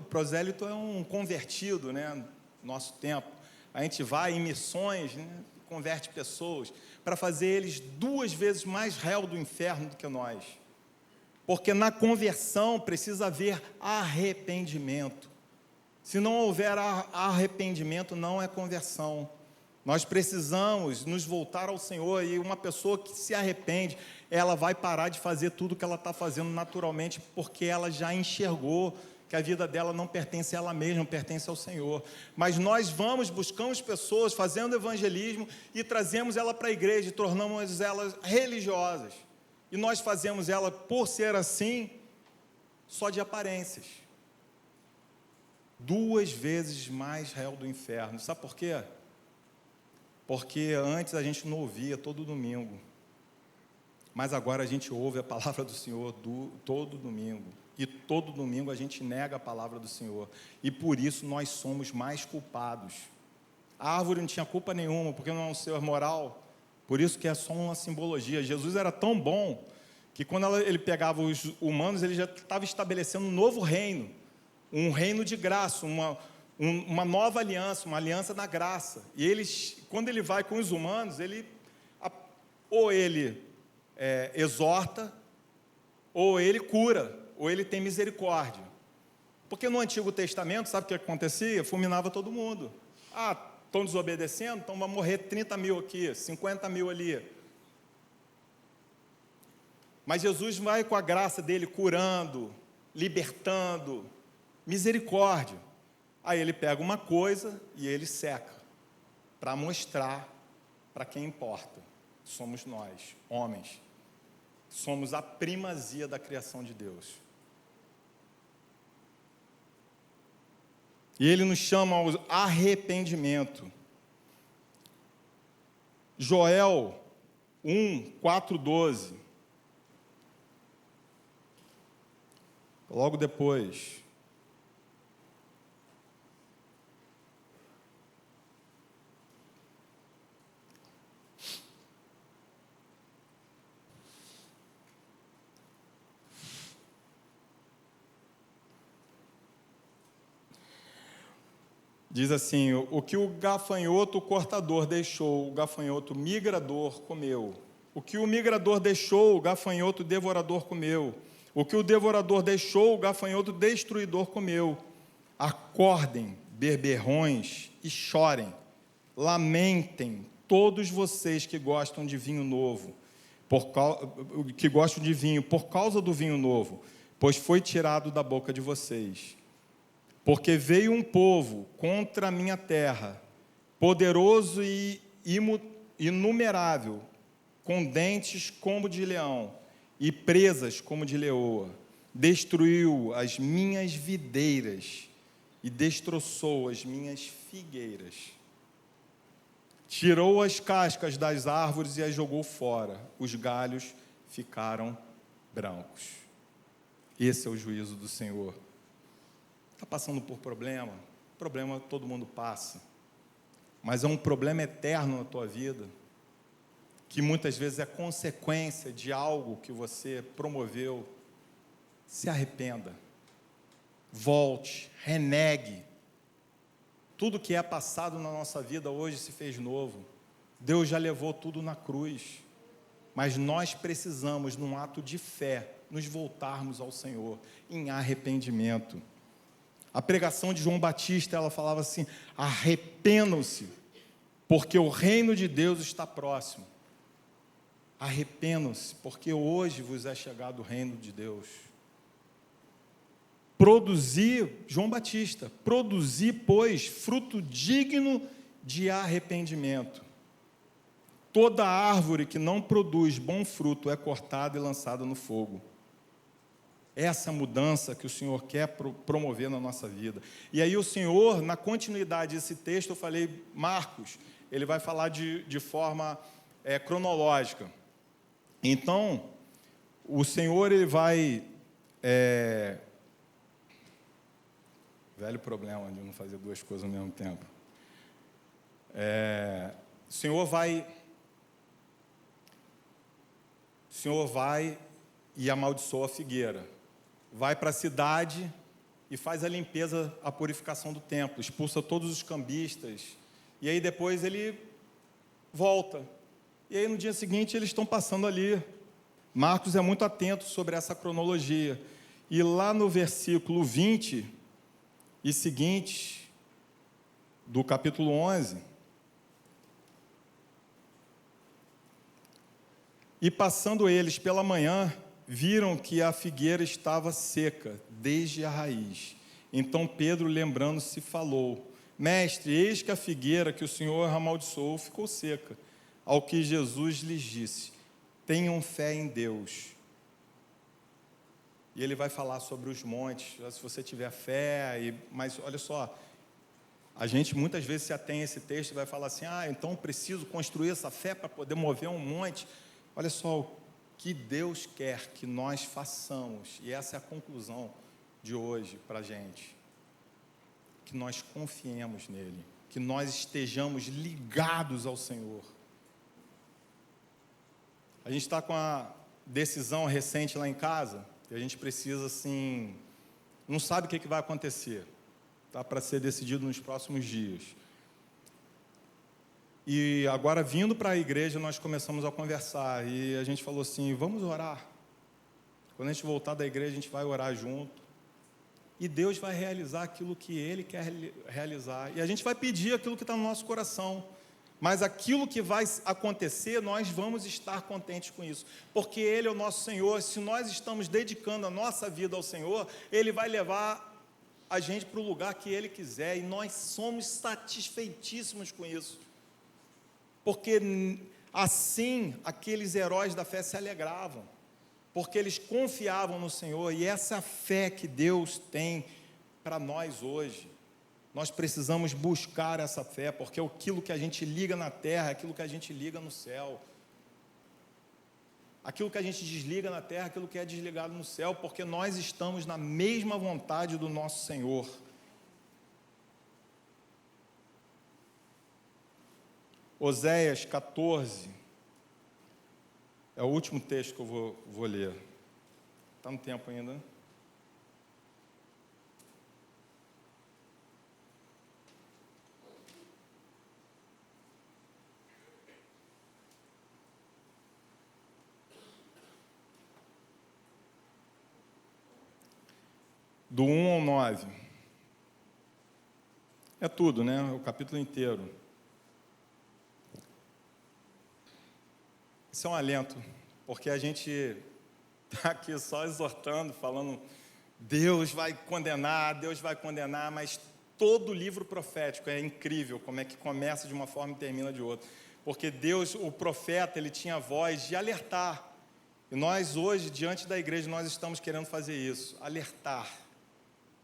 Prosélito é um convertido, né? No nosso tempo. A gente vai em missões, né? Converte pessoas, para fazer eles 2 vezes mais réu do inferno do que nós. Porque na conversão precisa haver arrependimento. Se não houver arrependimento, não é conversão. Nós precisamos nos voltar ao Senhor, e uma pessoa que se arrepende, ela vai parar de fazer tudo que ela está fazendo naturalmente, porque ela já enxergou que a vida dela não pertence a ela mesma, pertence ao Senhor. Mas nós buscamos pessoas, fazendo evangelismo, e trazemos ela para a igreja, e tornamos elas religiosas. E nós fazemos ela, por ser assim, só de aparências. 2 vezes mais réu do inferno. Sabe por quê? Porque antes a gente não ouvia todo domingo, mas agora a gente ouve a palavra do Senhor todo domingo. E todo domingo a gente nega a palavra do Senhor. E por isso nós somos mais culpados. A árvore não tinha culpa nenhuma, porque não é um ser moral. Por isso que é só uma simbologia. Jesus era tão bom, que quando ele pegava os humanos, ele já estava estabelecendo um novo reino. Um reino de graça, uma nova aliança, uma aliança da graça. E quando ele vai com os humanos, ou ele exorta, ou ele cura, ou ele tem misericórdia. Porque no Antigo Testamento, sabe o que acontecia? Fulminava todo mundo. Estão desobedecendo, então vai morrer 30 mil aqui, 50 mil ali. Mas Jesus vai com a graça dele curando, libertando, misericórdia. Aí ele pega uma coisa e ele seca, para mostrar para quem importa. Somos nós, homens. Somos a primazia da criação de Deus. E ele nos chama ao arrependimento. Joel 1:4-12. Logo depois. Diz assim: o que o gafanhoto cortador deixou, o gafanhoto migrador comeu. O que o migrador deixou, o gafanhoto devorador comeu. O que o devorador deixou, o gafanhoto destruidor comeu. Acordem, beberrões, e chorem. Lamentem, todos vocês que gostam de vinho novo, que gostam de vinho, por causa do vinho novo, pois foi tirado da boca de vocês. Porque veio um povo contra a minha terra, poderoso e inumerável, com dentes como de leão e presas como de leoa. Destruiu as minhas videiras e destroçou as minhas figueiras. Tirou as cascas das árvores e as jogou fora. Os galhos ficaram brancos. Esse é o juízo do Senhor. Está passando por problema? Problema todo mundo passa. Mas é um problema eterno na tua vida, que muitas vezes é consequência de algo que você promoveu. Se arrependa. Volte, renegue. Tudo que é passado na nossa vida hoje se fez novo. Deus já levou tudo na cruz. Mas nós precisamos, num ato de fé, nos voltarmos ao Senhor, em arrependimento. A pregação de João Batista, ela falava assim: arrependam-se, porque o reino de Deus está próximo. Arrependam-se, porque hoje vos é chegado o reino de Deus. João Batista, produzir, pois, fruto digno de arrependimento. Toda árvore que não produz bom fruto é cortada e lançada no fogo. Essa mudança que o Senhor quer promover na nossa vida. E aí o Senhor, na continuidade desse texto, eu falei, Marcos, ele vai falar de forma cronológica. Então, o Senhor, ele vai... velho problema de não fazer duas coisas ao mesmo tempo. O Senhor vai e amaldiçoa a figueira. Vai para a cidade e faz a limpeza, a purificação do templo, expulsa todos os cambistas, e aí depois ele volta. E aí no dia seguinte eles estão passando ali. Marcos é muito atento sobre essa cronologia. E lá no versículo 20 e seguinte, do capítulo 11, e passando eles pela manhã, viram que a figueira estava seca, desde a raiz. Então Pedro, lembrando-se, falou: Mestre, eis que a figueira que o Senhor amaldiçoou ficou seca. Ao que Jesus lhes disse: tenham fé em Deus. E ele vai falar sobre os montes, se você tiver fé, mas olha só, a gente muitas vezes se atém a esse texto e vai falar assim: então preciso construir essa fé para poder mover um monte. Olha só, o que Deus quer que nós façamos, e essa é a conclusão de hoje para a gente, que nós confiemos nele, que nós estejamos ligados ao Senhor. A gente está com a decisão recente lá em casa, e a gente precisa, assim, não sabe o que vai acontecer, está para ser decidido nos próximos dias. E agora, vindo para a igreja, nós começamos a conversar, e a gente falou assim: vamos orar. Quando a gente voltar da igreja, a gente vai orar junto, e Deus vai realizar aquilo que Ele quer realizar, e a gente vai pedir aquilo que está no nosso coração, mas aquilo que vai acontecer, nós vamos estar contentes com isso, porque Ele é o nosso Senhor. Se nós estamos dedicando a nossa vida ao Senhor, Ele vai levar a gente para o lugar que Ele quiser, e nós somos satisfeitíssimos com isso, porque assim aqueles heróis da fé se alegravam, porque eles confiavam no Senhor, e essa fé que Deus tem para nós hoje. Nós precisamos buscar essa fé, porque aquilo que a gente liga na terra é aquilo que a gente liga no céu. Aquilo que a gente desliga na terra é aquilo que é desligado no céu, porque nós estamos na mesma vontade do nosso Senhor. Oséias 14, é o último texto que eu vou ler. Está no tempo ainda, né? do 1 ao 9. É tudo, né? O capítulo inteiro. Isso é um alento, porque a gente está aqui só exortando, falando, Deus vai condenar, mas todo livro profético é incrível, como é que começa de uma forma e termina de outra. Porque Deus, o profeta, ele tinha a voz de alertar. E nós hoje, diante da igreja, nós estamos querendo fazer isso, alertar,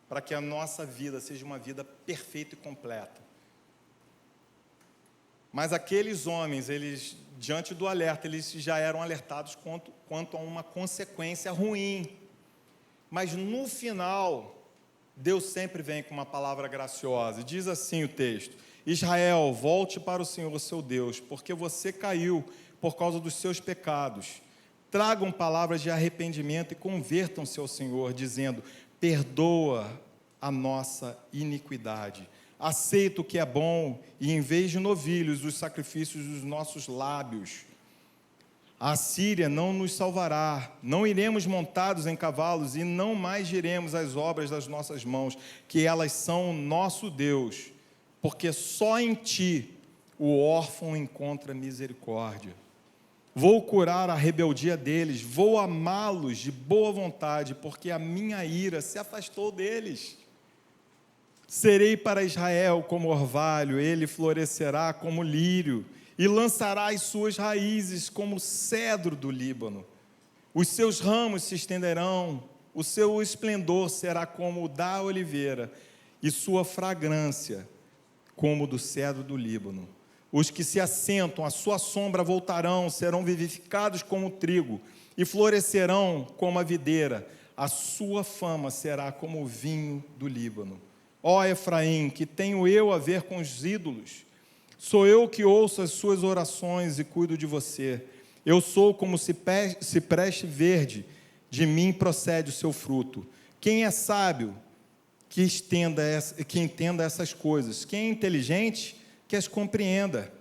para que a nossa vida seja uma vida perfeita e completa. Mas aqueles homens, eles, diante do alerta, eles já eram alertados quanto a uma consequência ruim. Mas no final, Deus sempre vem com uma palavra graciosa. Diz assim o texto: Israel, volte para o Senhor seu Deus, porque você caiu por causa dos seus pecados. Tragam palavras de arrependimento e convertam-se ao Senhor, dizendo: perdoa a nossa iniquidade. Aceita o que é bom e, em vez de novilhos, os sacrifícios dos nossos lábios. A Síria não nos salvará, não iremos montados em cavalos e não mais diremos as obras das nossas mãos, que elas são o nosso Deus, porque só em ti o órfão encontra misericórdia. Vou curar a rebeldia deles, vou amá-los de boa vontade, porque a minha ira se afastou deles. Serei para Israel como orvalho, ele florescerá como lírio, e lançará as suas raízes como o cedro do Líbano. Os seus ramos se estenderão, o seu esplendor será como o da oliveira, e sua fragrância como o do cedro do Líbano. Os que se assentam à sua sombra voltarão, serão vivificados como o trigo, e florescerão como a videira. A sua fama será como o vinho do Líbano. Ó Efraim, que tenho eu a ver com os ídolos? Sou eu que ouço as suas orações e cuido de você. Eu sou como cipreste verde, de mim procede o seu fruto. Quem é sábio, que entenda essas coisas. Quem é inteligente, que as compreenda.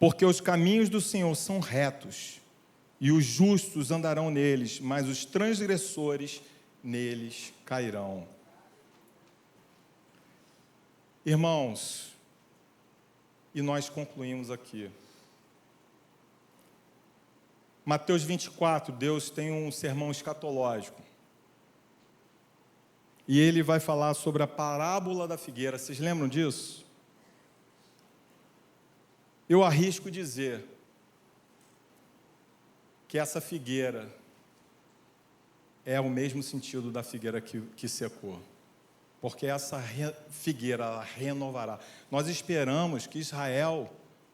Porque os caminhos do Senhor são retos, e os justos andarão neles, mas os transgressores neles cairão. Irmãos, e nós concluímos aqui. Mateus 24, Deus tem um sermão escatológico. E ele vai falar sobre a parábola da figueira. Vocês lembram disso? Eu arrisco dizer que essa figueira é o mesmo sentido da figueira que secou. Porque essa figueira, ela renovará. Nós esperamos que Israel,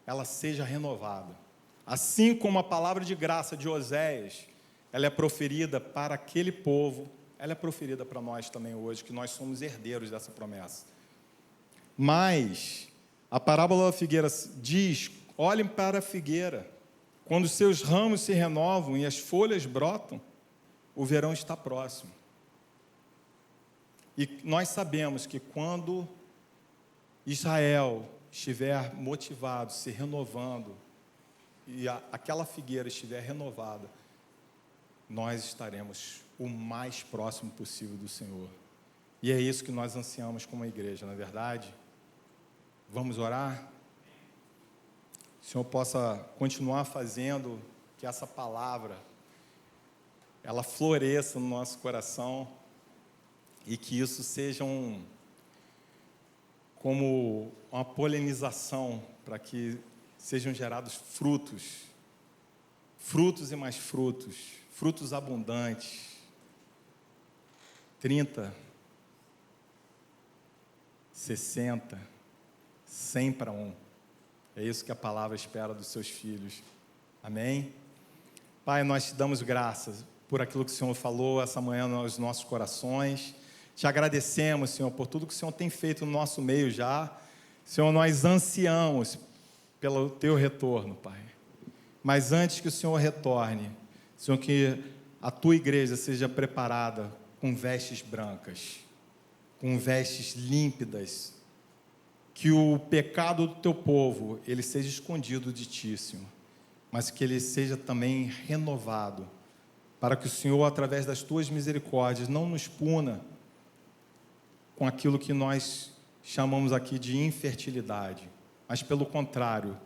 ela seja renovada. Assim como a palavra de graça de Oséias, ela é proferida para aquele povo, ela é proferida para nós também hoje, que nós somos herdeiros dessa promessa. Mas a parábola da figueira diz: olhem para a figueira, quando seus ramos se renovam e as folhas brotam, o verão está próximo. E nós sabemos que quando Israel estiver motivado, se renovando, e aquela figueira estiver renovada, nós estaremos o mais próximo possível do Senhor. E é isso que nós ansiamos como igreja, não é verdade? Vamos orar? O Senhor possa continuar fazendo que essa palavra, ela floresça no nosso coração, e que isso seja como uma polinização, para que sejam gerados frutos e mais frutos abundantes, 30, 60, 100 para 1. É isso que a palavra espera dos seus filhos. Amém? Pai, nós te damos graças por aquilo que o Senhor falou essa manhã nos nossos corações. Te agradecemos, Senhor, por tudo que o Senhor tem feito no nosso meio já. Senhor, nós ansiamos pelo teu retorno, Pai. Mas antes que o Senhor retorne, Senhor, que a tua igreja seja preparada com vestes brancas, com vestes límpidas, que o pecado do teu povo, ele seja escondido de ti, Senhor, mas que ele seja também renovado, para que o Senhor, através das tuas misericórdias, não nos puna, com aquilo que nós chamamos aqui de infertilidade, mas pelo contrário,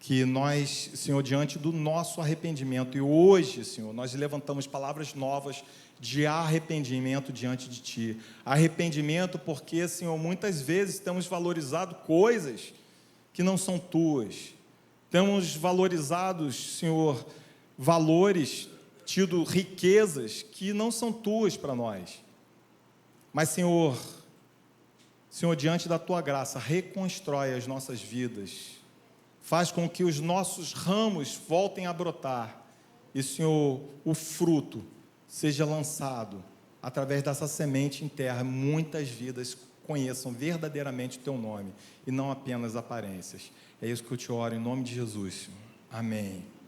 que nós, Senhor, diante do nosso arrependimento, e hoje, Senhor, nós levantamos palavras novas de arrependimento diante de Ti. Arrependimento porque, Senhor, muitas vezes temos valorizado coisas que não são Tuas. Temos valorizado, Senhor, valores, tido riquezas que não são Tuas para nós. Mas, Senhor, diante da Tua graça, reconstrói as nossas vidas. Faz com que os nossos ramos voltem a brotar. E, Senhor, o fruto seja lançado através dessa semente em terra. Muitas vidas conheçam verdadeiramente o Teu nome e não apenas aparências. É isso que eu te oro em nome de Jesus, Senhor. Amém.